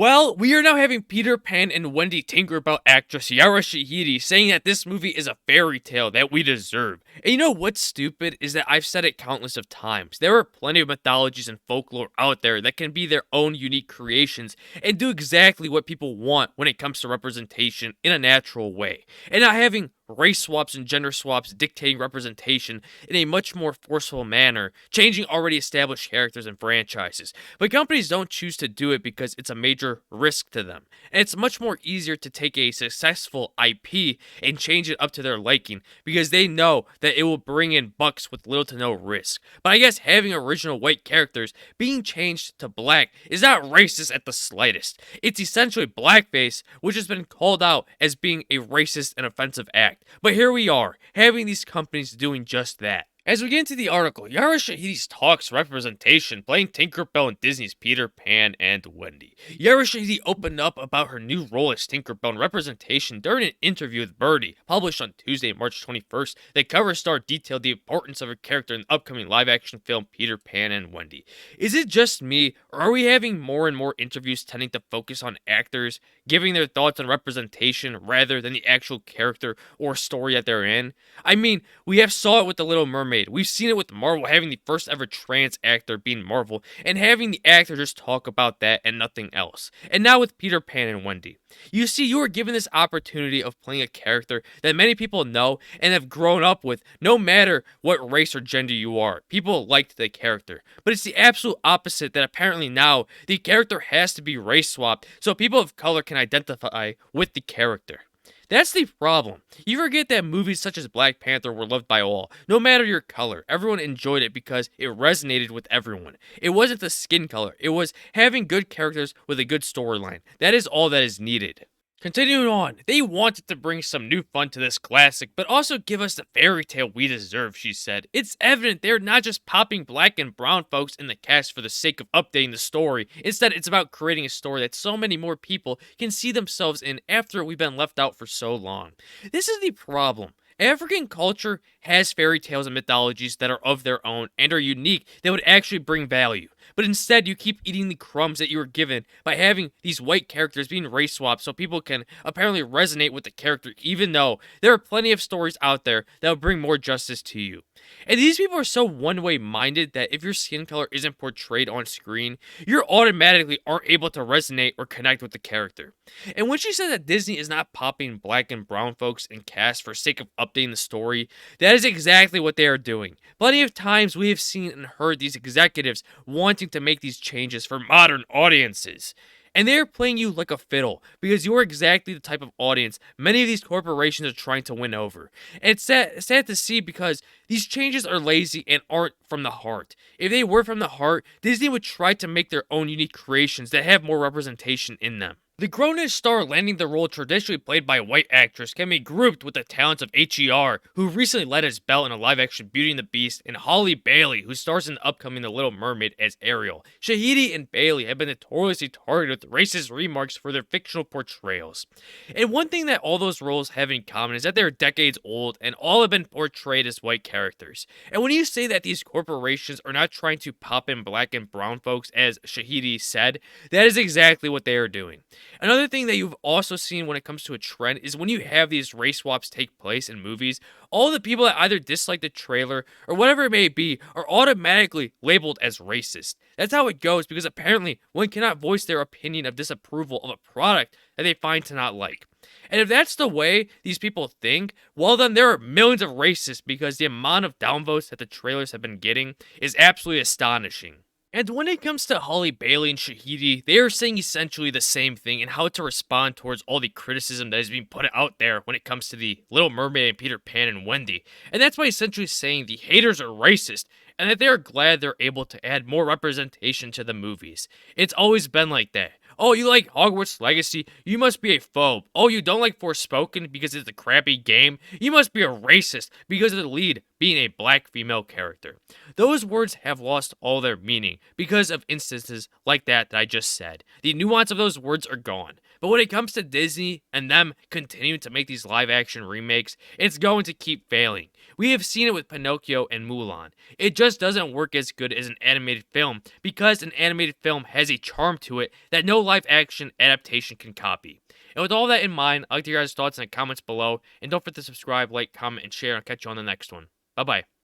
Well, we are now having Peter Pan and Wendy Tinkerbell actress Yara Shahidi saying that this movie is a fairy tale that we deserve. And you know what's stupid is that I've said it countless of times. There are plenty of mythologies and folklore out there that can be their own unique creations and do exactly what people want when it comes to representation in a natural way. And not having race swaps and gender swaps dictating representation in a much more forceful manner, changing already established characters and franchises. But companies don't choose to do it because it's a major risk to them. And it's much more easier to take a successful IP and change it up to their liking because they know that it will bring in bucks with little to no risk. But I guess having original white characters being changed to black is not racist at the slightest. It's essentially blackface, which has been called out as being a racist and offensive act. But here we are, having these companies doing just that. As we get into the article, Yara Shahidi's talks representation playing Tinkerbell in Disney's Peter Pan and Wendy. Yara Shahidi opened up about her new role as Tinkerbell in representation during an interview with Birdie, published on Tuesday, March 21st. The cover star detailed the importance of her character in the upcoming live-action film Peter Pan and Wendy. Is it just me, or are we having more and more interviews tending to focus on actors giving their thoughts on representation rather than the actual character or story that they're in? I mean, we have saw it with The Little Mermaid. We've seen it with Marvel having the first ever trans actor being Marvel and having the actor just talk about that and nothing else. And now with Peter Pan and Wendy. You see, you are given this opportunity of playing a character that many people know and have grown up with, no matter what race or gender you are. People liked the character. But it's the absolute opposite that apparently now the character has to be race swapped so people of color can identify with the character. That's the problem. You forget that movies such as Black Panther were loved by all, no matter your color. Everyone enjoyed it because it resonated with everyone. It wasn't the skin color, it was having good characters with a good storyline. That is all that is needed. Continuing on, they wanted to bring some new fun to this classic, but also give us the fairy tale we deserve, she said. It's evident they're not just popping black and brown folks in the cast for the sake of updating the story. Instead, it's about creating a story that so many more people can see themselves in after we've been left out for so long. This is the problem. African culture has fairy tales and mythologies that are of their own and are unique that would actually bring value. But instead, you keep eating the crumbs that you were given by having these white characters being race swapped so people can apparently resonate with the character, even though there are plenty of stories out there that will bring more justice to you. And these people are so one-way minded that if your skin color isn't portrayed on screen, you automatically aren't able to resonate or connect with the character. And when she said that Disney is not popping black and brown folks in cast for sake of updating the story, that is exactly what they are doing. Plenty of times we have seen and heard these executives wanting to make these changes for modern audiences. And they are playing you like a fiddle because you're exactly the type of audience many of these corporations are trying to win over. And it's sad to see because these changes are lazy and aren't from the heart. If they were from the heart, Disney would try to make their own unique creations that have more representation in them. The grown-ish star landing the role traditionally played by a white actress can be grouped with the talents of H.E.R., who recently led his belt in a live-action Beauty and the Beast, and Halle Bailey, who stars in the upcoming The Little Mermaid as Ariel. Shahidi and Bailey have been notoriously targeted with racist remarks for their fictional portrayals. And one thing that all those roles have in common is that they're decades old, and all have been portrayed as white characters. And when you say that these corporations are not trying to pop in black and brown folks, as Shahidi said, that is exactly what they are doing. Another thing that you've also seen when it comes to a trend is when you have these race swaps take place in movies, all the people that either dislike the trailer or whatever it may be are automatically labeled as racist. That's how it goes because apparently one cannot voice their opinion of disapproval of a product that they find to not like. And if that's the way these people think, well then there are millions of racists because the amount of downvotes that the trailers have been getting is absolutely astonishing. And when it comes to Halle Bailey and Shahidi, they are saying essentially the same thing and how to respond towards all the criticism that is being put out there when it comes to the Little Mermaid and Peter Pan and Wendy. And that's by essentially saying the haters are racist and that they are glad they're able to add more representation to the movies. It's always been like that. Oh, you like Hogwarts Legacy? You must be a phobe. Oh, you don't like Forspoken because it's a crappy game? You must be a racist because of the lead being a black female character. Those words have lost all their meaning because of instances like that I just said. The nuance of those words are gone. But when it comes to Disney and them continuing to make these live action remakes, it's going to keep failing. We have seen it with Pinocchio and Mulan. It just doesn't work as good as an animated film because an animated film has a charm to it that no live action adaptation can copy. And with all that in mind, I'd like to hear your guys' thoughts in the comments below. And don't forget to subscribe, like, comment, and share. I'll catch you on the next one. Bye bye.